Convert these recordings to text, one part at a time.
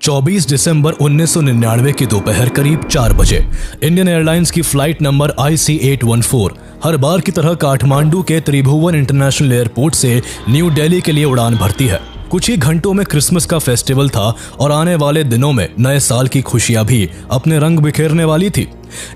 24 दिसंबर 1999 की दोपहर करीब 4 बजे इंडियन एयरलाइंस की फ्लाइट नंबर IC814 हर बार की तरह काठमांडू के त्रिभुवन इंटरनेशनल एयरपोर्ट से न्यू दिल्ली के लिए उड़ान भरती है। कुछ ही घंटों में क्रिसमस का फेस्टिवल था और आने वाले दिनों में नए साल की खुशियां भी अपने रंग बिखेरने वाली थी,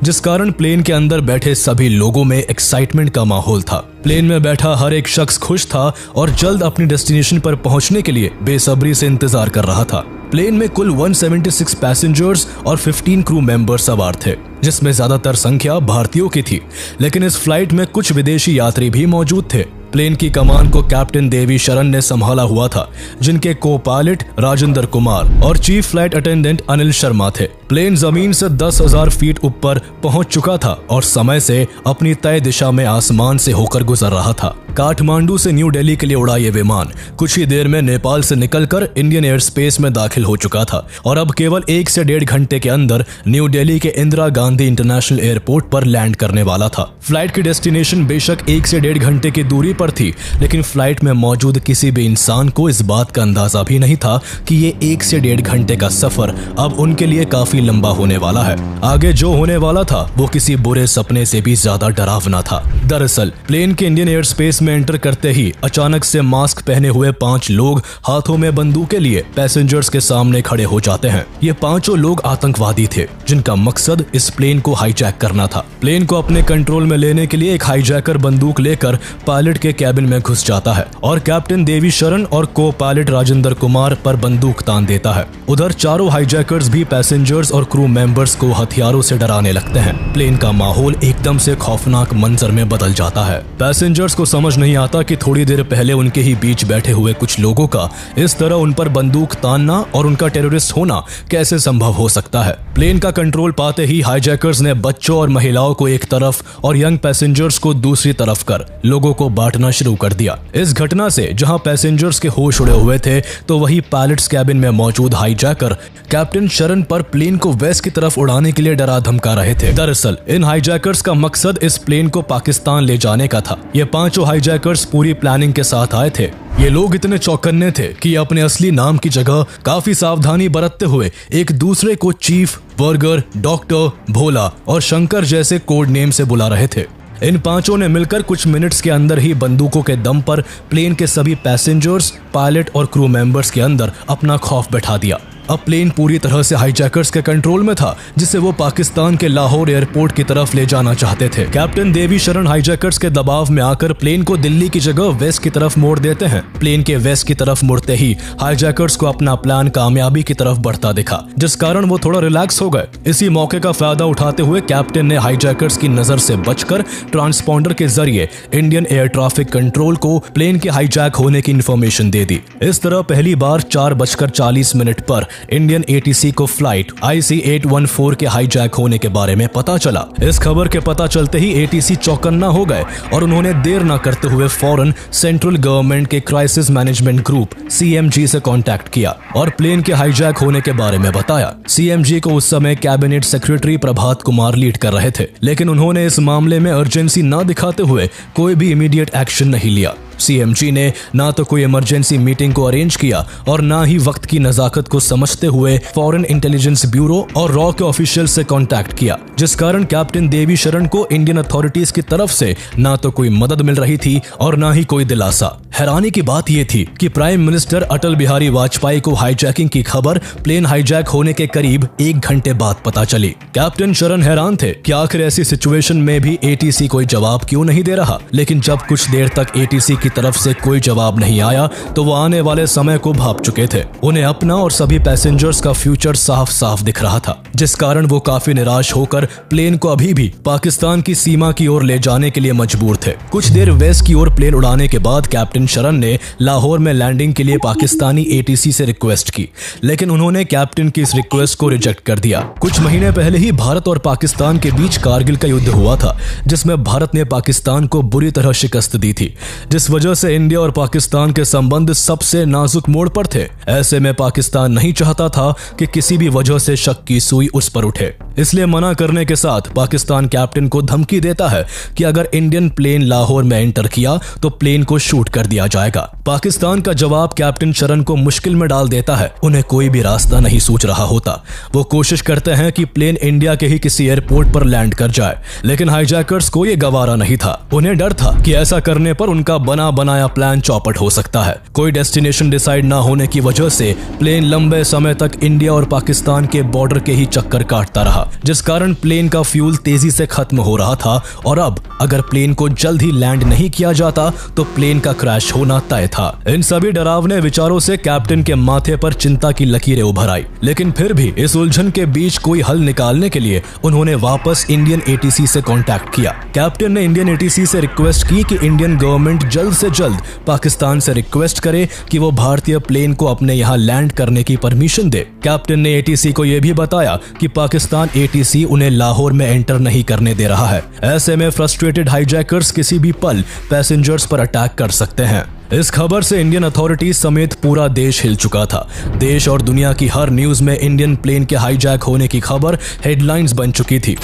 जिस कारण प्लेन के अंदर बैठे सभी लोगों में एक्साइटमेंट का माहौल था। प्लेन में बैठा हर एक शख्स खुश था और जल्द अपनी डेस्टिनेशन पर पहुंचने के लिए बेसब्री से इंतजार कर रहा था। प्लेन में कुल 176 पैसेंजर्स और 15 क्रू मेंबर सवार थे, जिसमें ज्यादातर संख्या भारतीयों की थी, लेकिन इस फ्लाइट में कुछ विदेशी यात्री भी मौजूद थे। प्लेन की कमान को कैप्टन देवी शरण ने संभाला हुआ था, जिनके को पायलट राजेंद्र कुमार और chief flight attendant Anil Sharma थे। प्लेन जमीन से 10,000 फीट ऊपर पहुंच चुका था और समय से अपनी तय दिशा में आसमान से होकर गुजर रहा था। काठमांडू से न्यू दिल्ली के लिए उड़ा ये विमान कुछ ही देर में नेपाल से निकलकर इंडियन एयर स्पेस में दाखिल हो चुका था और अब केवल 1 से 1.5 घंटे के अंदर न्यू दिल्ली के इंदिरा गांधी इंटरनेशनल एयरपोर्ट पर लैंड करने वाला था। फ्लाइट की डेस्टिनेशन बेशक 1 से 1.5 घंटे की दूरी पर थी, लेकिन फ्लाइट में मौजूद किसी भी इंसान को इस बात का अंदाजा भी नहीं था कि ये 1 से 1.5 घंटे का सफर अब उनके लिए काफी लंबा होने वाला है। आगे जो होने वाला था वो किसी बुरे सपने से भी ज्यादा डरावना था। दरअसल प्लेन के इंडियन एयर स्पेस में एंटर करते ही अचानक से मास्क पहने हुए 5 लोग हाथों में बंदूकें लिए पैसेंजर्स के सामने खड़े हो जाते हैं। ये 5 लोग आतंकवादी थे, जिनका मकसद इस प्लेन को हाईजैक करना था। प्लेन को अपने कंट्रोल में लेने के लिए एक हाईजैकर बंदूक लेकर पायलट के कैबिन में घुस जाता है और कैप्टन देवी शरण और को पायलट राजेंद्र कुमार पर बंदूक तान देता है। उधर चारों हाईजैकर्स भी पैसेंजर्स और क्रू मेंबर्स को हथियारों से डराने लगते हैं। प्लेन का माहौल एकदम से खौफनाक मंजर में बदल जाता है। पैसेंजर्स को समझ नहीं आता कि थोड़ी देर पहले उनके ही बीच बैठे हुए कुछ लोगों का इस तरह उन पर बंदूक तानना और उनका टेररिस्ट होना कैसे संभव हो सकता है। प्लेन का कंट्रोल पाते ही हाईजैकर्स ने बच्चों और महिलाओं को एक तरफ और यंग पैसेंजर्स को दूसरी तरफ कर लोगों को बांटना शुरू कर दिया। इस घटना से जहां पैसेंजर्स के होश उड़े हुए थे, तो वही पायलट्स कैबिन में मौजूद हाईजैकर कैप्टन शरण पर प्लेन को वेस्ट की तरफ उड़ाने के लिए डरा धमका रहे थे। दरअसल इन हाईजैकर्स का मकसद इस प्लेन को पाकिस्तान ले जाने का था। ये 5 हाईजैकर्स पूरी प्लानिंग के साथ आए थे। ये लोग इतने चौकन्ने थे कि अपने असली नाम की जगह काफी सावधानी बरतते हुए एक दूसरे को चीफ, बर्गर, डॉक्टर, भोला और शंकर जैसे कोड नेम से बुला रहे थे। इन 5 ने मिलकर कुछ मिनट्स के अंदर ही बंदूकों के दम पर प्लेन के सभी पैसेंजर्स, पायलट और क्रू मेंबर्स के अंदर अपना खौफ बैठा दिया। अब प्लेन पूरी तरह से हाईजैकर्स के कंट्रोल में था, जिसे वो पाकिस्तान के लाहौर एयरपोर्ट की तरफ ले जाना चाहते थे। कैप्टन देवी शरण हाईजैकर्स के दबाव में आकर प्लेन को दिल्ली की जगह वेस्ट की तरफ मोड़ देते हैं। प्लेन के वेस्ट की तरफ मुड़ते ही हाईजैकर्स को अपना प्लान कामयाबी की तरफ बढ़ता दिखा, जिस कारण वो थोड़ा रिलैक्स हो गए। इसी मौके का फायदा उठाते हुए कैप्टन ने हाईजैकर्स की नजर से बचकर ट्रांसपॉन्डर के जरिए इंडियन एयर ट्रैफिक कंट्रोल को प्लेन के हाईजैक होने की इंफॉर्मेशन दे दी। इस तरह पहली बार 4:40 पर इंडियन ATC को फ्लाइट IC814 के हाईजैक होने के बारे में पता चला। इस खबर के पता चलते ही ATC चौकन्ना हो गए और उन्होंने देर न करते हुए फौरन सेंट्रल गवर्नमेंट के क्राइसिस मैनेजमेंट ग्रुप CMG से कांटेक्ट किया और प्लेन के हाईजैक होने के बारे में बताया। CMG को उस समय cabinet secretary Prabhat Kumar lead कर रहे थे, लेकिन उन्होंने इस मामले में अर्जेंसी न दिखाते हुए कोई भी इमीडिएट एक्शन नहीं लिया। CMG ने ना तो कोई इमरजेंसी मीटिंग को अरेंज किया और ना ही वक्त की नजाकत को समझते हुए फॉरेन इंटेलिजेंस ब्यूरो और रॉ के ऑफिशियल से कांटेक्ट किया, जिस कारण कैप्टन देवी शरण को इंडियन अथॉरिटीज की तरफ से ना तो कोई मदद मिल रही थी और ना ही कोई दिलासा। हैरानी की बात यह थी कि प्राइम मिनिस्टर अटल बिहारी वाजपेयी को हाईजैकिंग की खबर प्लेन हाईजैक होने के करीब 1 घंटे बाद पता चली। कैप्टन शरण हैरान थे कि आखिर ऐसी सिचुएशन में भी ATC कोई जवाब क्यों नहीं दे रहा, लेकिन जब कुछ देर तक ATC की तरफ से कोई जवाब नहीं आया तो वो आने वाले समय को भांप चुके थे। उन्हें अपना और सभी पैसेंजर्स का फ्यूचर साफ साफ दिख रहा था, जिस कारण वो काफी निराश होकर प्लेन को अभी भी पाकिस्तान की सीमा की ओर ले जाने के लिए मजबूर थे। कुछ देर वेस्ट की ओर प्लेन उड़ाने के बाद कैप्टन शरण ने लाहौर में लैंडिंग के लिए पाकिस्तानी ATC से रिक्वेस्ट की, लेकिन उन्होंने कैप्टन की इस रिक्वेस्ट को रिजेक्ट कर दिया। कुछ महीने पहले ही भारत और पाकिस्तान के बीच कारगिल का युद्ध हुआ था, जिसमें भारत ने पाकिस्तान को बुरी तरह शिकस्त दी थी, जिस वजह से इंडिया और पाकिस्तान के संबंध सबसे नाजुक मोड़ पर थे। ऐसे में पाकिस्तान नहीं चाहता था कि किसी भी वजह से शक की सुई उस पर उठे, इसलिए मना करने करने के साथ पाकिस्तान कैप्टन को धमकी देता है कि अगर इंडियन प्लेन लाहौर में एंटर किया तो प्लेन को शूट कर दिया जाएगा। पाकिस्तान का जवाब कैप्टन शरण को मुश्किल में डाल देता है। उन्हें कोई भी रास्ता नहीं सूझ रहा होता। वो कोशिश करते हैं कि प्लेन इंडिया के ही किसी एयरपोर्ट पर लैंड कर जाए, लेकिन हाईजैकर्स को ये गवारा नहीं था। उन्हें डर था कि ऐसा करने पर उनका बना बनाया प्लान चौपट हो सकता है। कोई डेस्टिनेशन डिसाइड ना होने की वजह से प्लेन लंबे समय तक इंडिया और पाकिस्तान के बॉर्डर के ही चक्कर काटता रहा, जिस कारण प्लेन का फ्यूल तेजी से खत्म हो रहा था और अब अगर प्लेन को जल्द ही लैंड नहीं किया जाता तो प्लेन का क्रैश होना तय था। इन सभी डरावने विचारों से कैप्टन के माथे पर चिंता की लकीरें उभर आई, लेकिन फिर भी इस उलझन के बीच कोई हल निकालने के लिए उन्होंने वापस इंडियन एटीसी से कांटेक्ट किया। कैप्टन ने इंडियन एटीसी से रिक्वेस्ट की कि इंडियन गवर्नमेंट जल्द से जल्द पाकिस्तान से रिक्वेस्ट करे कि वो भारतीय प्लेन को अपने यहाँ लैंड करने की परमिशन दे। कैप्टन ने एटीसी को यह भी बताया कि पाकिस्तान एटीसी उन्हें लाहौर में एंटर नहीं करने दे रहा है। ऐसे में फ्रस्ट्रेटेड हाईजैकर्स किसी भी पल पैसेंजर्स पर अटैक कर सकते हैं। इस खबर से इंडियन अथॉरिटीज समेत पूरा देश हिल चुका था। देश और दुनिया की हर न्यूज में इंडियन प्लेन के हाईजैक होने की खबर हेडलाइंस बन चुकी थी।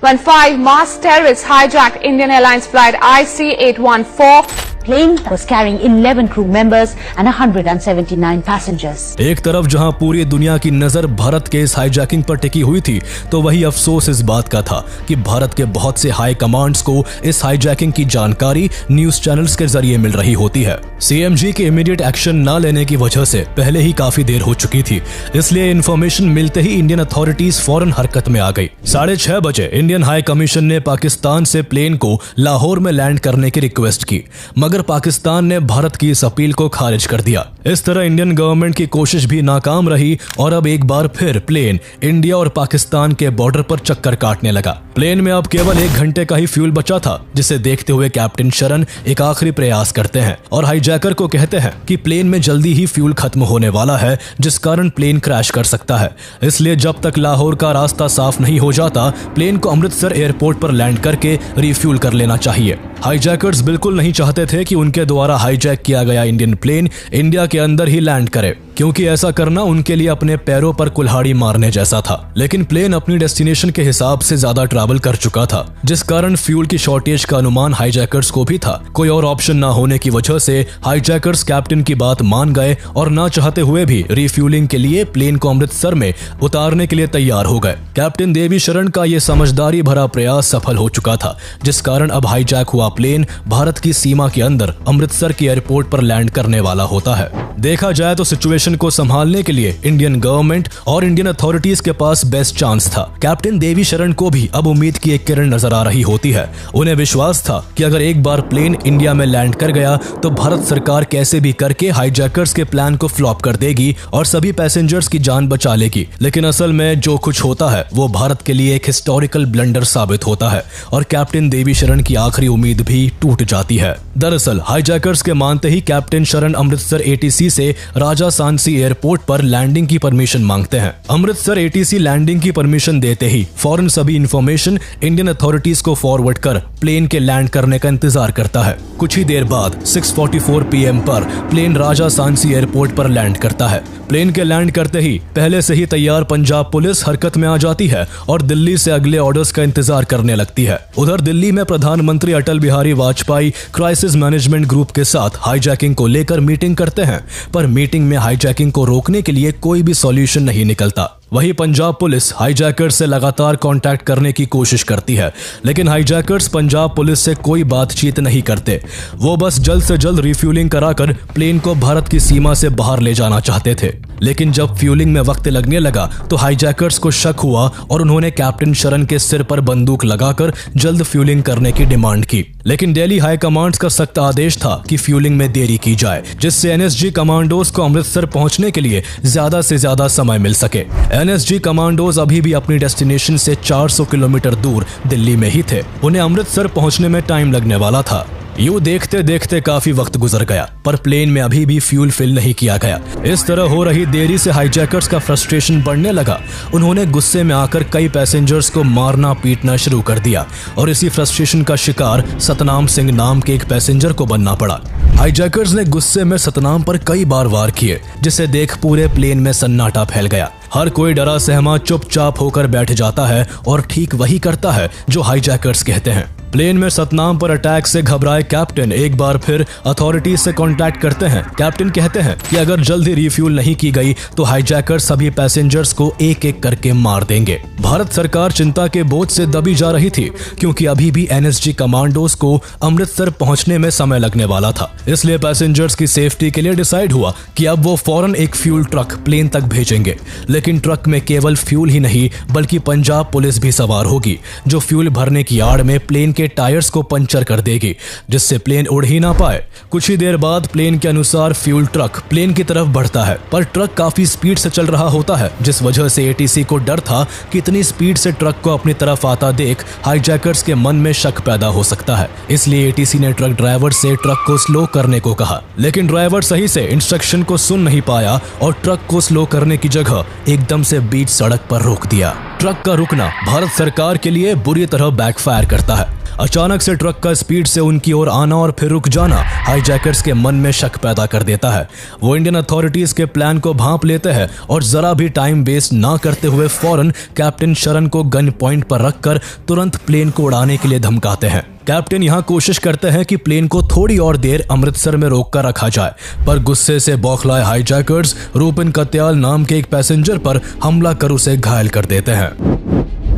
When 5 masked terrorists hijacked Indian Airlines flight IC814, plane was carrying 11 crew members and 179 passengers. एक तरफ जहां पूरी दुनिया की नजर भारत के इस हाईजैकिंग पर टिकी हुई थी, तो वही अफसोस इस बात का था कि भारत के बहुत से हाई कमांड्स को इस हाईजैकिंग की जानकारी न्यूज चैनल्स के जरिए मिल रही होती है। सीएमजी के इमीडिएट एक्शन न लेने की वजह से पहले ही काफी देर हो चुकी थी, इसलिए इन्फॉर्मेशन मिलते ही इंडियन अथॉरिटीज फौरन हरकत में आ गई। 6:30 बजे इंडियन हाई कमीशन ने पाकिस्तान से प्लेन को लाहौर में लैंड करने की रिक्वेस्ट की, मगर पाकिस्तान ने भारत की इस अपील को खारिज कर दिया। इस तरह इंडियन गवर्नमेंट की कोशिश भी नाकाम रही और अब एक बार फिर प्लेन इंडिया और पाकिस्तान के बॉर्डर पर चक्कर काटने लगा। प्लेन में अब केवल 1 घंटे का ही फ्यूल बचा था, जिसे देखते हुए कैप्टन शरण एक आखिरी प्रयास करते हैं और हाईजैकर को कहते हैं कि प्लेन में जल्दी ही फ्यूल खत्म होने वाला है, जिस कारण प्लेन क्रैश कर सकता है। इसलिए जब तक लाहौर का रास्ता साफ नहीं हो जाता, प्लेन को अमृतसर एयरपोर्ट पर लैंड करके रिफ्यूल कर लेना चाहिए। हाईजैकर्स बिल्कुल नहीं चाहते थे कि उनके द्वारा हाईजैक किया गया इंडियन प्लेन इंडिया के अंदर ही लैंड करे, क्योंकि ऐसा करना उनके लिए अपने पैरों पर कुल्हाड़ी मारने जैसा था। लेकिन प्लेन अपनी डेस्टिनेशन के हिसाब से ज्यादा ट्रैवल कर चुका था, जिस कारण फ्यूल की शॉर्टेज का अनुमान हाईजैकर्स को भी था। कोई और ऑप्शन ना होने की वजह से हाईजैकर्स कैप्टन की बात मान गए और ना चाहते हुए भी रिफ्यूलिंग के लिए प्लेन को अमृतसर में उतारने के लिए तैयार हो गए। कैप्टन देवी शरण का यह समझदारी भरा प्रयास सफल हो चुका था, जिस कारण अब हाईजैक हुआ प्लेन भारत की सीमा के अंदर अमृतसर के एयरपोर्ट पर लैंड करने वाला होता है। देखा जाए तो सिचुएशन को संभालने के लिए इंडियन गवर्नमेंट और इंडियन अथॉरिटीज के पास बेस्ट चांस था। कैप्टन देवी शरण को भी अब उम्मीद की एक किरण नजर आ रही होती है। उन्हें विश्वास था कि अगर एक बार प्लेन इंडिया में लैंड कर गया तो भारत सरकार कैसे भी करके हाईजैकर्स के प्लान को फ्लॉप कर देगी और सभी पैसेंजर्स की जान बचा लेगी। लेकिन असल में जो कुछ होता है वो भारत के लिए एक हिस्टोरिकल ब्लंडर साबित होता है और कैप्टन देवी शरण की आखिरी उम्मीद भी टूट जाती है। दरअसल हाईजैकर्स के मानते ही कैप्टन शरण अमृतसर एटीसी से राजा सांसी एयरपोर्ट पर लैंडिंग की परमिशन मांगते हैं। अमृतसर एटीसी लैंडिंग की परमिशन देते ही फौरन सभी इंफॉर्मेशन इंडियन अथॉरिटीज को फॉरवर्ड कर प्लेन के लैंड करने का इंतजार करता है। कुछ ही देर बाद 6:44 PM पर प्लेन राजा सांसी एयरपोर्ट पर लैंड करता है। प्लेन के लैंड करते ही पहले से ही तैयार पंजाब पुलिस हरकत में आ जाती है और दिल्ली से अगले ऑर्डर्स का इंतजार करने लगती है। उधर दिल्ली में प्रधानमंत्री Atal Bihari Vajpayee crisis management group के साथ हाईजैकिंग को लेकर मीटिंग करते हैं, पर मीटिंग में हाईजैकिंग को रोकने के लिए कोई भी सॉल्यूशन नहीं निकलता। वहीं पंजाब पुलिस हाईजैकर्स से लगातार कांटेक्ट करने की कोशिश करती है, लेकिन हाईजैकर्स पंजाब पुलिस से कोई बातचीत नहीं करते। वो बस जल्द से जल्द रिफ्यूलिंग कराकर प्लेन को भारत की सीमा से बाहर ले जाना चाहते थे। लेकिन जब फ्यूलिंग में वक्त लगने लगा तो हाईजैकर्स को शक हुआ और उन्होंने कैप्टन शरण के सिर पर बंदूक लगाकर जल्द फ्यूलिंग करने की डिमांड की। लेकिन दिल्ली हाई कमांड का सख्त आदेश था कि फ्यूलिंग में देरी की जाए, जिससे एनएसजी कमांडोज को अमृतसर पहुंचने के लिए ज्यादा से ज्यादा समय मिल सके। एनएसजी कमांडोज अभी भी अपनी डेस्टिनेशन से 400 किलोमीटर दूर दिल्ली में ही थे। उन्हें अमृतसर पहुंचने में टाइम लगने वाला था। यूं देखते देखते काफी वक्त गुजर गया, पर प्लेन में अभी भी फ्यूल फिल नहीं किया गया। इस तरह हो रही देरी से हाईजैकर्स का फ्रस्ट्रेशन बढ़ने लगा। उन्होंने गुस्से में आकर कई पैसेंजर्स को मारना पीटना शुरू कर दिया और इसी फ्रस्ट्रेशन का शिकार सतनाम सिंह नाम के एक पैसेंजर को बनना पड़ा। हाईजैकर्स ने गुस्से में सतनाम पर कई बार वार किए, जिसे देख पूरे प्लेन में सन्नाटा फैल गया। हर कोई डरा सहमा चुपचाप होकर बैठ जाता है और ठीक वही करता है जो हाईजैकर्स कहते हैं। प्लेन में सतनाम पर अटैक से घबराए कैप्टन एक बार फिर अथॉरिटीज से कांटेक्ट करते हैं। कैप्टन कहते हैं कि अगर जल्दी रिफ्यूल नहीं की गई तो हाईजैकर्स सभी पैसेंजर्स को एक एक करके मार देंगे। भारत सरकार चिंता के बोझ से दबी जा रही थी, क्योंकि अभी भी एनएसजी कमांडोज को अमृतसर पहुंचने में समय लगने वाला था। इसलिए पैसेंजर्स की सेफ्टी के लिए डिसाइड हुआ कि अब वो फौरन एक फ्यूल ट्रक प्लेन तक भेजेंगे। लेकिन ट्रक में केवल फ्यूल ही नहीं बल्कि पंजाब पुलिस भी सवार होगी, जो फ्यूल भरने की आड़ में प्लेन के टायर्स को पंचर कर देगी, जिससे प्लेन उड़ ही ना पाए। कुछ ही देर बाद प्लेन के अनुसार फ्यूल ट्रक प्लेन की तरफ बढ़ता है, पर ट्रक काफी स्पीड से चल रहा होता है, जिस वजह से एटीसी को डर था कि इतनी स्पीड से ट्रक को अपनी तरफ आता देख हाईजैकर्स के मन में शक पैदा हो सकता है। इसलिए एटीसी ने ट्रक ड्राइवर से ट्रक को स्लो करने को कहा, लेकिन ड्राइवर सही से इंस्ट्रक्शन को सुन नहीं पाया और ट्रक को स्लो करने की जगह एकदम से बीच सड़क पर रोक दिया। ट्रक का रुकना भारत सरकार के लिए बुरी तरह बैकफायर करता है। अचानक से ट्रक का स्पीड से उनकी ओर आना और फिर रुक जाना हाईजैकर्स के मन में शक पैदा कर देता है। वो इंडियन अथॉरिटीज के प्लान को भांप लेते हैं और जरा भी टाइम वेस्ट ना करते हुए फौरन कैप्टन शरण को गन पॉइंट पर रखकर तुरंत प्लेन को उड़ाने के लिए धमकाते हैं। कैप्टन यहाँ कोशिश करते हैं कि प्लेन को थोड़ी और देर अमृतसर में रोककर रखा जाए, पर गुस्से से बौखलाए हाईजैकर्स रूपिन कत्याल नाम के एक पैसेंजर पर हमला कर उसे घायल कर देते हैं।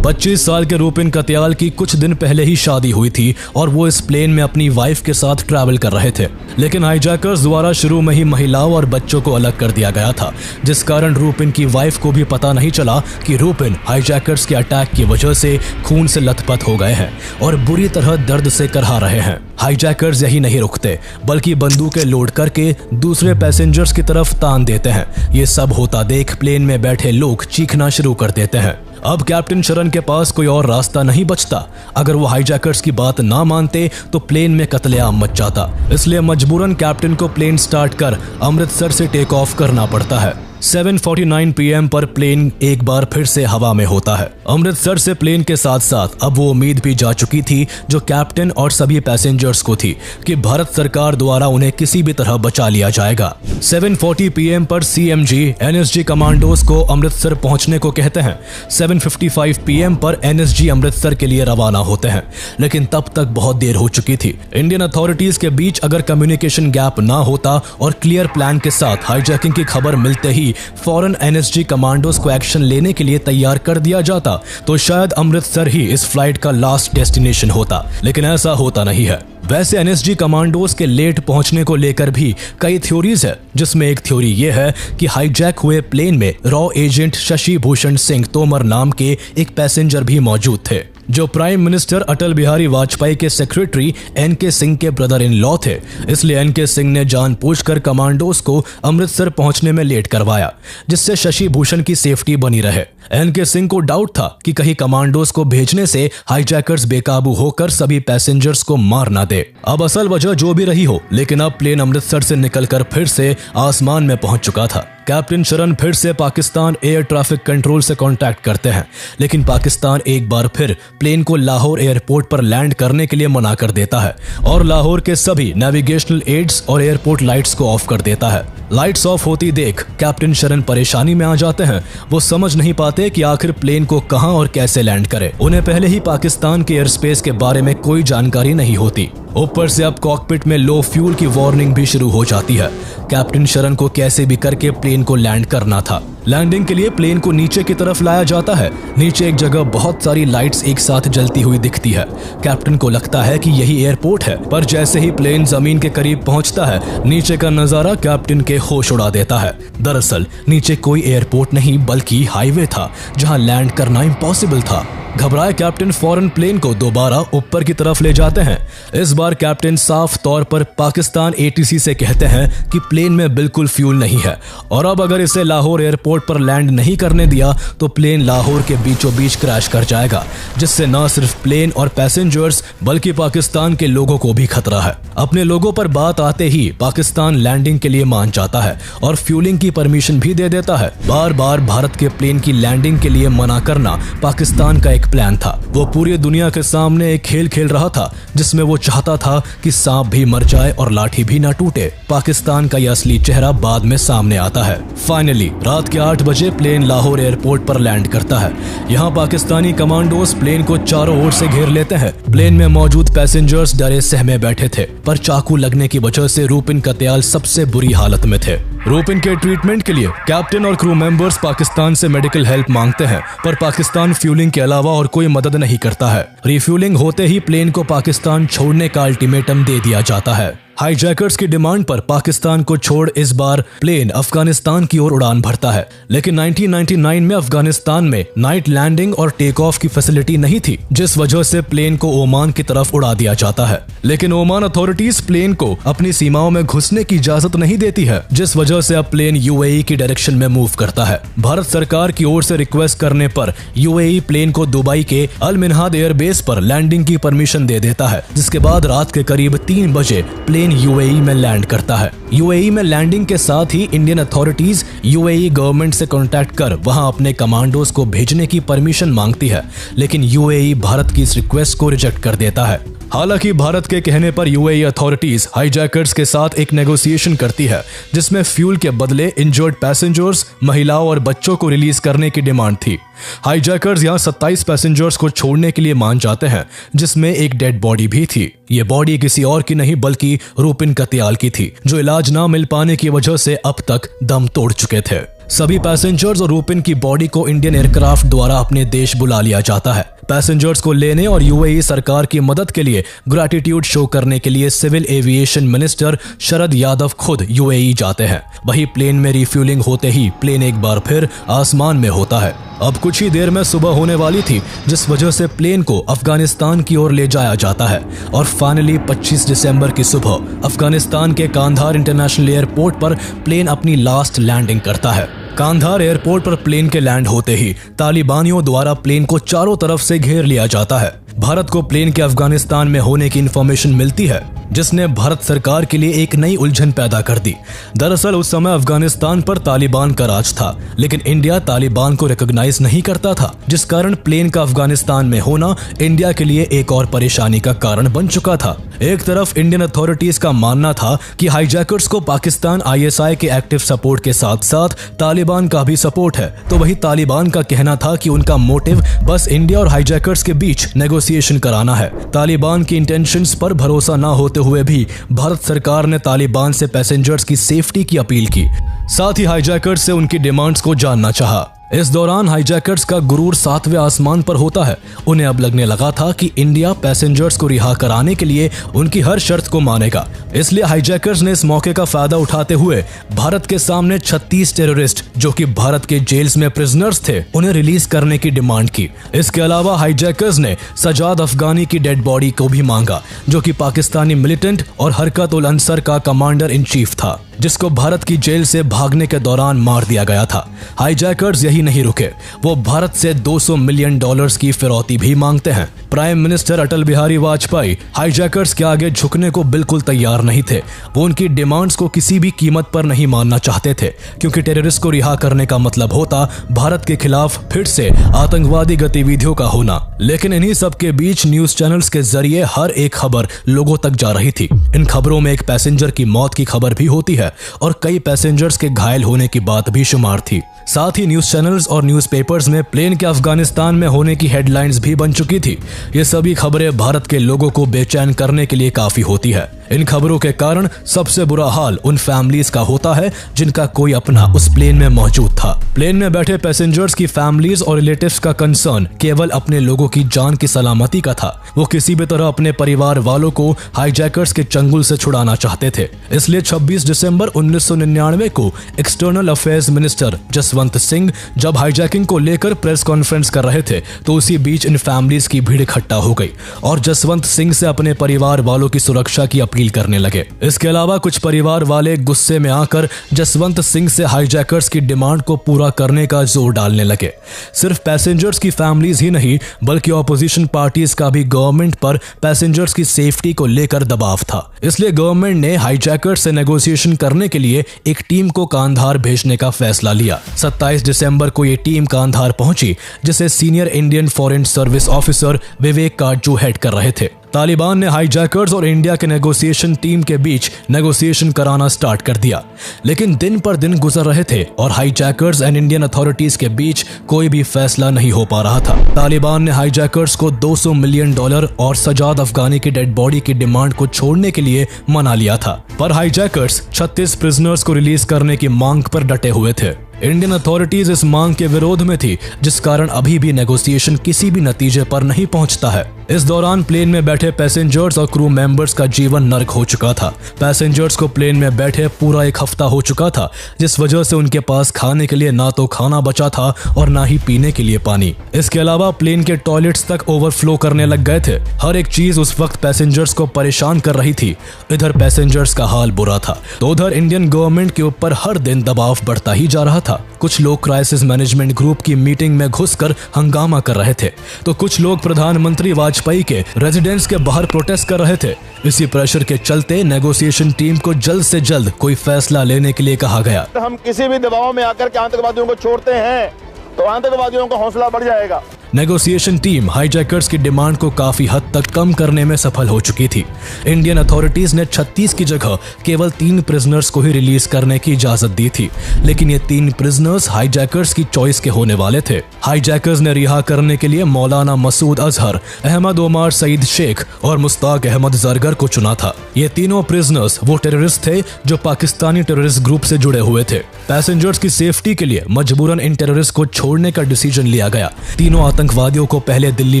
25 साल के रूपिन कत्याल की कुछ दिन पहले ही शादी हुई थी और वो इस प्लेन में अपनी वाइफ के साथ ट्रैवल कर रहे थे, लेकिन हाईजैकर्स द्वारा शुरू में ही महिलाओं और बच्चों को अलग कर दिया गया था, जिस कारण रूपिन की वाइफ को भी पता नहीं चला कि रूपिन हाईजैकर्स के अटैक की वजह से खून से लथपथ हो गए हैं और बुरी तरह दर्द से करहा रहे हैं। हाईजैकर्स यही नहीं रुकते, बल्कि बंदूकें लोड करके दूसरे पैसेंजर्स की तरफ तान देते हैं। ये सब होता देख प्लेन में बैठे लोग चीखना शुरू कर देते हैं। अब कैप्टन शरण के पास कोई और रास्ता नहीं बचता। अगर वो हाईजैकर्स की बात ना मानते तो प्लेन में कत्लेआम मच जाता, इसलिए मजबूरन कैप्टन को प्लेन स्टार्ट कर अमृतसर से टेक ऑफ करना पड़ता है। 7:49 PM पर प्लेन एक बार फिर से हवा में होता है। अमृतसर से प्लेन के साथ साथ अब वो उम्मीद भी जा चुकी थी जो कैप्टन और सभी पैसेंजर्स को थी कि भारत सरकार द्वारा उन्हें किसी भी तरह बचा लिया जाएगा। 7:40 PM पर CMG NSG कमांडोज को अमृतसर पहुंचने को कहते हैं। 7:55 PM पर NSG अमृतसर के लिए रवाना होते हैं, लेकिन तब तक बहुत देर हो चुकी थी। इंडियन अथॉरिटीज के बीच अगर कम्युनिकेशन गैप ना होता और क्लियर प्लान के साथ हाईजैकिंग की खबर मिलते ही फौरन NSG कमांडोज को एक्शन लेने के लिए तैयार कर दिया जाता, तो शायद अमृतसर ही इस फ्लाइट का लास्ट डेस्टिनेशन होता, लेकिन ऐसा होता नहीं है। वैसे NSG कमांडोज के लेट पहुंचने को लेकर भी कई थ्योरीज है, जिसमें एक थ्योरी ये है कि हाईजैक हुए प्लेन में रॉ एजेंट शशि भूषण सिंह तोमर नाम के एक पैसेंजर भी मौजूद थे, जो प्राइम मिनिस्टर अटल बिहारी वाजपेयी के सेक्रेटरी NK सिंह के ब्रदर इन लॉ थे। इसलिए NK सिंह ने जानबूझकर कमांडोज को अमृतसर पहुंचने में लेट करवाया, जिससे शशि भूषण की सेफ्टी बनी रहे। NK सिंह को डाउट था कि कहीं कमांडोज को भेजने से हाईजैकर्स बेकाबू होकर सभी पैसेंजर्स को मार ना दे। अब असल वजह जो भी रही हो, लेकिन अब प्लेन अमृतसर से निकलकर फिर से आसमान में पहुंच चुका था। कैप्टन शरण फिर से पाकिस्तान एयर ट्रैफिक कंट्रोल से कांटेक्ट करते हैं, लेकिन पाकिस्तान एक बार फिर प्लेन को लाहौर एयरपोर्ट पर लैंड करने के लिए मना कर देता है और लाहौर के सभी नेविगेशनल एड्स और एयरपोर्ट लाइट्स को ऑफ कर देता है। लाइट्स ऑफ होती देख कैप्टन शरण परेशानी में आ जाते हैं। वो समझ नहीं पाते कि आखिर प्लेन को कहां और कैसे लैंड करे। उन्हें पहले ही पाकिस्तान के एयर स्पेस के बारे में कोई जानकारी नहीं होती। ऊपर से अब कॉकपिट में लो फ्यूल की वार्निंग भी शुरू हो जाती है। कैप्टन शरण को कैसे भी करके प्लेन को लैंड करना था। लैंडिंग के लिए प्लेन को नीचे की तरफ लाया जाता है। नीचे एक जगह बहुत सारी लाइट्स एक साथ जलती हुई दिखती है। कैप्टन को लगता है कि यही एयरपोर्ट है, पर जैसे ही प्लेन जमीन के करीब पहुंचता है, नीचे का नजारा कैप्टन के होश उड़ा देता है। दरअसल नीचे कोई एयरपोर्ट नहीं बल्कि हाईवे था, जहां लैंड करना इम्पॉसिबल था। घबराए कैप्टन फौरन प्लेन को दोबारा ऊपर की तरफ ले जाते हैं। इस बार कैप्टन साफ तौर पर पाकिस्तान ATC से कहते हैं कि प्लेन में बिल्कुल फ्यूल नहीं है और अब अगर इसे लाहौर एयरपोर्ट एयरपोर्ट पर लैंड नहीं करने दिया तो प्लेन लाहौर के बीचों बीच क्रैश कर जाएगा, जिससे न सिर्फ प्लेन और पैसेंजर्स बल्कि पाकिस्तान के लोगों को भी खतरा है। अपने लोगों पर बात आते ही पाकिस्तान लैंडिंग के लिए मान जाता है और फ्यूलिंग की परमिशन भी दे देता है। बार बार भारत के प्लेन की लैंडिंग के लिए मना करना पाकिस्तान का एक प्लान था। वो पूरी दुनिया के सामने एक खेल खेल रहा था जिसमें वो चाहता था कि सांप भी मर जाए और लाठी भी ना टूटे। पाकिस्तान का यह असली चेहरा बाद में सामने आता है। फाइनली रात के 8 बजे प्लेन लाहौर एयरपोर्ट पर लैंड करता है। यहाँ पाकिस्तानी कमांडोज प्लेन को चारों ओर से घेर लेते हैं। प्लेन में मौजूद पैसेंजर्स डरे सहमे बैठे थे, पर चाकू लगने की वजह से रूपिन कत्याल सबसे बुरी हालत में थे। रूपिन के ट्रीटमेंट के लिए कैप्टन और क्रू मेंबर्स पाकिस्तान से मेडिकल हेल्प मांगते हैं, पर पाकिस्तान फ्यूलिंग के अलावा और कोई मदद नहीं करता है। रिफ्यूलिंग होते ही प्लेन को पाकिस्तान छोड़ने का अल्टीमेटम दे दिया जाता है। हाईजैकर्स की डिमांड पर पाकिस्तान को छोड़ इस बार प्लेन अफगानिस्तान की ओर उड़ान भरता है, लेकिन 1999 में अफगानिस्तान में नाइट लैंडिंग और टेक ऑफ की फैसिलिटी नहीं थी, जिस वजह से प्लेन को ओमान की तरफ उड़ा दिया जाता है। लेकिन ओमान अथॉरिटीज प्लेन को अपनी सीमाओं में घुसने की इजाजत नहीं देती है, जिस वजह से अब प्लेन यूएई की डायरेक्शन में मूव करता है। भारत सरकार की ओर से रिक्वेस्ट करने पर यूएई प्लेन को दुबई के अल मिनहाद एयरबेस पर लैंडिंग की परमिशन दे देता है, जिसके बाद रात के करीब 3 बजे प्लेन यूएई में लैंड करता है। यूएई में लैंडिंग के साथ ही इंडियन अथॉरिटीज यूएई गवर्नमेंट से कांटेक्ट कर वहां अपने कमांडोज को भेजने की परमिशन मांगती है, लेकिन यूएई भारत की इस रिक्वेस्ट को रिजेक्ट कर देता है। हालांकि भारत के कहने पर यूएई अथॉरिटीज हाईजैकर्स के साथ एक नेगोशिएशन करती है, जिसमें फ्यूल के बदले इंजर्ड पैसेंजर्स, महिलाओं और बच्चों को रिलीज करने की डिमांड थी। हाईजैकर्स यहां 27 पैसेंजर्स को छोड़ने के लिए मान जाते हैं, जिसमें एक डेड बॉडी भी थी। ये बॉडी किसी और की नहीं बल्कि रूपिन कत्याल की थी, जो इलाज ना मिल पाने की वजह से अब तक दम तोड़ चुके थे। सभी पैसेंजर्स और रूपिन की बॉडी को इंडियन एयरक्राफ्ट द्वारा अपने देश बुला लिया जाता है। पैसेंजर्स को लेने और यूएई सरकार की मदद के लिए ग्रैटिट्यूड शो करने के लिए civil aviation minister Sharad Yadav खुद यूएई जाते हैं। वही प्लेन में रिफ्यूलिंग होते ही प्लेन एक बार फिर आसमान में होता है। अब कुछ ही देर में सुबह होने वाली थी, जिस वजह से प्लेन को अफगानिस्तान की ओर ले जाया जाता है और फाइनली 25 दिसंबर की सुबह अफगानिस्तान के कांधार इंटरनेशनल एयरपोर्ट पर प्लेन अपनी लास्ट लैंडिंग करता है। कांधार एयरपोर्ट पर प्लेन के लैंड होते ही तालिबानियों द्वारा प्लेन को चारों तरफ से घेर लिया जाता है। भारत को प्लेन के अफगानिस्तान में होने की इंफॉर्मेशन मिलती है, जिसने भारत सरकार के लिए एक नई उलझन पैदा कर दी। दरअसल उस समय अफगानिस्तान पर तालिबान का राज था, लेकिन इंडिया तालिबान को रिकॉग्नाइज नहीं करता था, जिस कारण प्लेन का अफगानिस्तान में होना इंडिया के लिए एक और परेशानी का कारण बन चुका था। एक तरफ इंडियन अथॉरिटीज का मानना था कि हाईजैकर्स को पाकिस्तान आईएसआई के एक्टिव सपोर्ट के साथ साथ तालिबान का भी सपोर्ट है, तो वही तालिबान का कहना था कि उनका मोटिव बस इंडिया और हाईजैकर्स के बीच नेगोशिएशन कराना है। तालिबान की इंटेंशंस पर भरोसा न होते हुए भी भारत सरकार ने तालिबान से पैसेंजर्स की सेफ्टी की अपील की, साथ ही हाईजैकर्स से उनकी डिमांड्स को जानना चाहा। इस दौरान हाईजैकर्स का गुरूर 7वें आसमान पर होता है। उन्हें अब लगने लगा था कि इंडिया पैसेंजर्स को रिहा कराने के लिए उनकी हर शर्त को मानेगा, इसलिए हाईजैकर्स ने इस मौके का फायदा उठाते हुए भारत के सामने 36 टेररिस्ट जो कि भारत के जेल्स में प्रिजनर्स थे, उन्हें रिलीज करने की डिमांड की। इसके अलावा हाईजैकर्स ने सजाद अफगानी की डेड बॉडी को भी मांगा, जो कि पाकिस्तानी मिलिटेंट और हरकत उल अंसर का कमांडर इन चीफ था, जिसको भारत की जेल से भागने के दौरान मार दिया गया था। हाईजैकर्स यही नहीं रुके, वो भारत से $200 मिलियन की फिरौती भी मांगते हैं। प्राइम मिनिस्टर अटल बिहारी वाजपेयी हाईजैकर्स के आगे झुकने को बिल्कुल तैयार नहीं थे। वो उनकी डिमांड्स को किसी भी कीमत पर नहीं मानना चाहते थे, क्योंकि टेररिस्ट को रिहा करने का मतलब होता भारत के खिलाफ फिर से आतंकवादी गतिविधियों का होना। लेकिन इन्हीं सब के बीच न्यूज चैनल्स के जरिए हर एक खबर लोगों तक जा रही थी। इन खबरों में एक पैसेंजर की मौत की खबर भी होती है और कई पैसेंजर्स के घायल होने की बात भी शुमार थी। साथ ही न्यूज चैनल्स और न्यूज़पेपर्स में प्लेन के अफगानिस्तान में होने की हेडलाइंस भी बन चुकी थी। ये सभी खबरें भारत के लोगों को बेचैन करने के लिए काफी होती है। इन खबरों के कारण सबसे बुरा हाल उन फैमिलीज का होता है जिनका कोई अपना उस प्लेन में मौजूद था। प्लेन में बैठे पैसेंजर्स की फैमिलीज और रिलेटिव्स का कंसर्न केवल अपने लोगों की जान की सलामती का था। वो किसी भी तरह अपने परिवार वालों को हाईजैकर्स के चंगुल से छुड़ाना चाहते थे। इसलिए 26 दिसंबर 1999 को external affairs minister Jaswant Singh जब हाईजैकिंग को लेकर प्रेस कॉन्फ्रेंस कर रहे थे, तो उसी बीच इन फैमिलीज की भीड़ इकट्ठा हो गई और जसवंत सिंह से अपने परिवार वालों की सुरक्षा की अपील अपील करने लगे। इसके अलावा कुछ परिवार वाले गुस्से में आकर जसवंत सिंह से हाईजैकर्स की डिमांड को पूरा करने का जोर डालने लगे। सिर्फ पैसेंजर्स की फैमिलीज ही नहीं बल्कि ऑपोजिशन पार्टीज का भी गवर्नमेंट पर पैसेंजर्स की सेफ्टी को लेकर दबाव था। इसलिए गवर्नमेंट ने हाईजैकर्स से नेगोशिएशन करने के लिए एक टीम को कांधार भेजने का फैसला लिया। 27 दिसंबर को ये टीम कांधार पहुंची, जिसे senior Indian foreign service officer Vivek Katju head कर रहे थे। तालिबान ने हाईजैकर्स और इंडिया के नेगोशिएशन टीम के बीच नेगोशिएशन कराना स्टार्ट कर दिया, लेकिन दिन पर दिन गुजर रहे थे और हाईजैकर्स एंड इंडियन अथॉरिटीज के बीच कोई भी फैसला नहीं हो पा रहा था। तालिबान ने हाईजैकर्स को $200 मिलियन और सजाद अफगानी की डेड बॉडी की डिमांड को छोड़ने के लिए मना लिया था, पर हाईजैकर्स 36 प्रिजनर्स को रिलीज करने की मांग पर डटे हुए थे। इंडियन अथॉरिटीज इस मांग के विरोध में थी, जिस कारण अभी भी नेगोशिएशन किसी भी नतीजे पर नहीं पहुंचता है। इस दौरान प्लेन में बैठे पैसेंजर्स और क्रू मेंबर्स का जीवन नर्क हो चुका था। पैसेंजर्स को प्लेन में बैठे पूरा एक हफ्ता हो चुका था, जिस वजह से उनके पास खाने के लिए ना तो खाना बचा था और ना ही पीने के लिए पानी। इसके अलावा प्लेन के टॉयलेट्स तक ओवरफ्लो करने लग गए थे। हर एक चीज उस वक्त पैसेंजर्स को परेशान कर रही थी। इधर पैसेंजर्स का हाल बुरा था तो उधर इंडियन गवर्नमेंट के ऊपर हर दिन दबाव बढ़ता ही जा रहा था। कुछ लोग क्राइसिस मैनेजमेंट ग्रुप की मीटिंग में घुसकर हंगामा कर रहे थे, तो कुछ लोग प्रधानमंत्री वाजपेयी के रेजिडेंस के बाहर प्रोटेस्ट कर रहे थे। इसी प्रेशर के चलते नेगोशिएशन टीम को जल्द से जल्द कोई फैसला लेने के लिए कहा गया। हम किसी भी दबाव में आकर के आतंकवादियों को छोड़ते हैं तो आतंकवादियों का हौसला बढ़ जाएगा। नेगोशिएशन टीम हाईजैकर्स की डिमांड को काफी हद तक कम करने में सफल हो चुकी थी। इंडियन अथॉरिटीज ने 36 की जगह केवल 3 प्रिजनर्स को ही रिलीज करने की इजाजत दी थी, लेकिन ये 3 प्रिजनर्स हाईजैकर्स की चॉइस के होने वाले थे। हाईजैकर्स ने रिहा करने के लिए मौलाना मसूद अजहर, अहमद ओमर सईद शेख और मुश्ताक अहमद जरगर को चुना था। ये तीनों प्रिजनर्स वो टेररिस्ट थे जो पाकिस्तानी टेररिस्ट ग्रुप से जुड़े हुए थे। पैसेंजर्स की सेफ्टी के लिए मजबूरन इन टेररिस्ट को छोड़ने का डिसीजन लिया गया। तीनों आतंकवादियों को पहले दिल्ली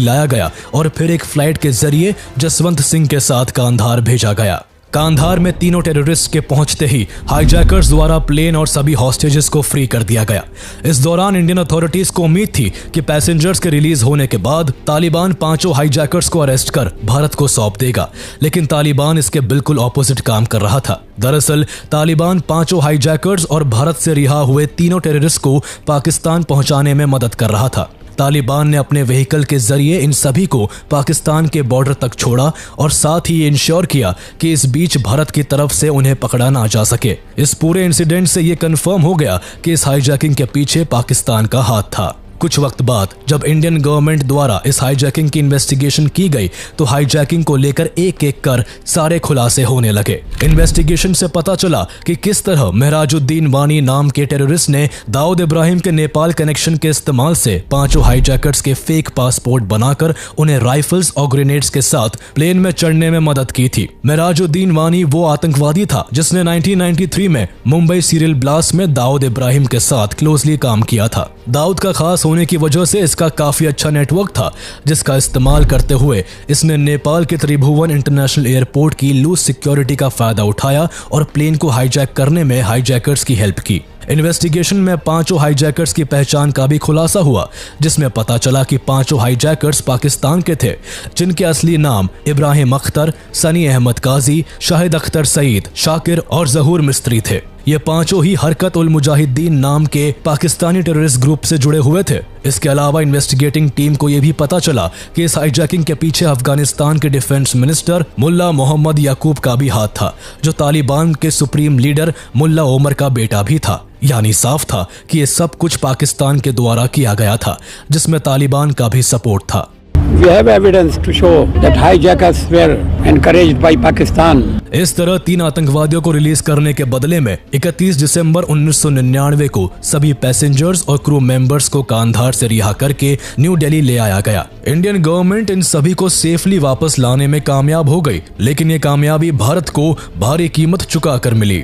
लाया गया और फिर एक फ्लाइट के जरिए जसवंत सिंह के साथ कांधार भेजा गया। कांधार में तीनों टेररिस्ट के पहुंचते ही हाईजैकर्स द्वारा प्लेन और सभी हॉस्टेजेस को फ्री कर दिया गया। इस दौरान इंडियन अथॉरिटीज को उम्मीद थी कि पैसेंजर्स के रिलीज होने के बाद तालिबान 5 हाईजैकर्स को अरेस्ट कर भारत को सौंप देगा, लेकिन तालिबान इसके बिल्कुल ऑपोजिट काम कर रहा था। दरअसल तालिबान 5 हाईजैकर्स और भारत से रिहा हुए तीनों टेररिस्ट को पाकिस्तान पहुंचाने में मदद कर रहा था। तालिबान ने अपने व्हीकल के जरिए इन सभी को पाकिस्तान के बॉर्डर तक छोड़ा और साथ ही ये इंश्योर किया कि इस बीच भारत की तरफ से उन्हें पकड़ा ना जा सके। इस पूरे इंसिडेंट से ये कंफर्म हो गया कि इस हाईजैकिंग के पीछे पाकिस्तान का हाथ था। कुछ वक्त बाद जब इंडियन गवर्नमेंट द्वारा इस हाईजैकिंग की इन्वेस्टिगेशन की गई तो हाईजैकिंग को लेकर एक एक कर सारे खुलासे होने लगे। इन्वेस्टिगेशन से पता चला कि किस तरह महराजुद्दीन वानी नाम के टेररिस्ट ने दाऊद इब्राहिम के नेपाल कनेक्शन के इस्तेमाल से 5 हाईजैकर्स के फेक पासपोर्ट बनाकर उन्हें राइफल्स और ग्रेनेड्स के साथ प्लेन में चढ़ने में मदद की थी। महराजुद्दीन वानी वो आतंकवादी था जिसने 1993 में मुंबई सीरियल ब्लास्ट में दाऊद इब्राहिम के साथ क्लोजली काम किया था। दाऊद का खास होने की वजह से इसका काफी अच्छा नेटवर्क था, जिसका इस्तेमाल करते हुए इसने नेपाल के त्रिभुवन इंटरनेशनल एयरपोर्ट की लूज सिक्योरिटी का फायदा उठाया और प्लेन को हाईजैक करने में हाईजैकर्स की हेल्प की। इन्वेस्टिगेशन में 5 हाईजैकर्स की पहचान का भी खुलासा हुआ, जिसमें पता चला कि 5 हाईजैकर्स पाकिस्तान के थे, जिनके असली नाम इब्राहिम अख्तर, सनी अहमद काजी, शाहिद अख्तर सईद, शाकिर और जहूर मिस्त्री थे। ये 5 ही हरकत उल मुजाहिदीन नाम के पाकिस्तानी टेररिस्ट ग्रुप से जुड़े हुए थे। इसके अलावा इन्वेस्टिगेटिंग टीम को यह भी पता चला कि इस हाईजैकिंग के पीछे अफगानिस्तान के डिफेंस मिनिस्टर मुल्ला मोहम्मद याकूब का भी हाथ था, जो तालिबान के सुप्रीम लीडर मुल्ला ओमर का बेटा भी था। यानी साफ था कि ये सब कुछ पाकिस्तान के द्वारा किया गया था, जिसमें तालिबान का भी सपोर्ट था। We have evidence to show that hijackers were encouraged by Pakistan. इस तरह 3 आतंकवादियों को रिलीज करने के बदले में 31 दिसंबर 1999 को सभी पैसेंजर्स और क्रू मेंबर्स को कांधार से रिहा करके न्यू दिल्ली ले आया गया। इंडियन गवर्नमेंट इन सभी को सेफली वापस लाने में कामयाब हो गई, लेकिन ये कामयाबी भारत को भारी कीमत चुका कर मिली।